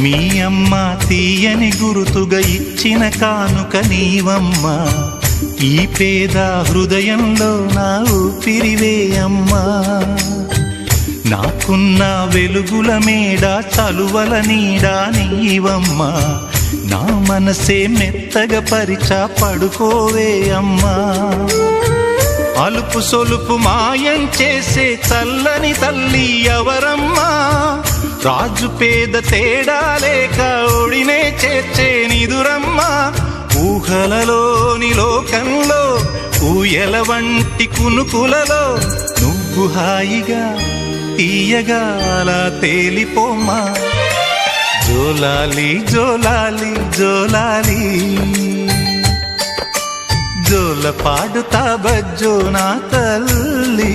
మీ అమ్మ తీయని గురుతుగా ఇచ్చిన కానుక నీవమ్మా, ఈ పేద హృదయంలో నా ఊపిరివే అమ్మా. నాకున్న వెలుగుల మేడ చలువల నీడా నీవమ్మా, నా మనసే మెత్తగా పరిచా పడుకోవే అమ్మా. అలుపు సొలుపు మాయం చేసే చల్లని తల్లి ఎవరమ్మా, రాజు పేద తేడా లేక ఒడినే చేర్చే నిదురమ్మా. ఊహలలోని లోకంలో ఊయల వంటి కునుకులలో నువ్వు హాయిగా తీయగా అలా తేలిపోమా. జోలాలి జోలాలి జోలాలి, జోల పాడుతా బజ్జో నా తల్లి.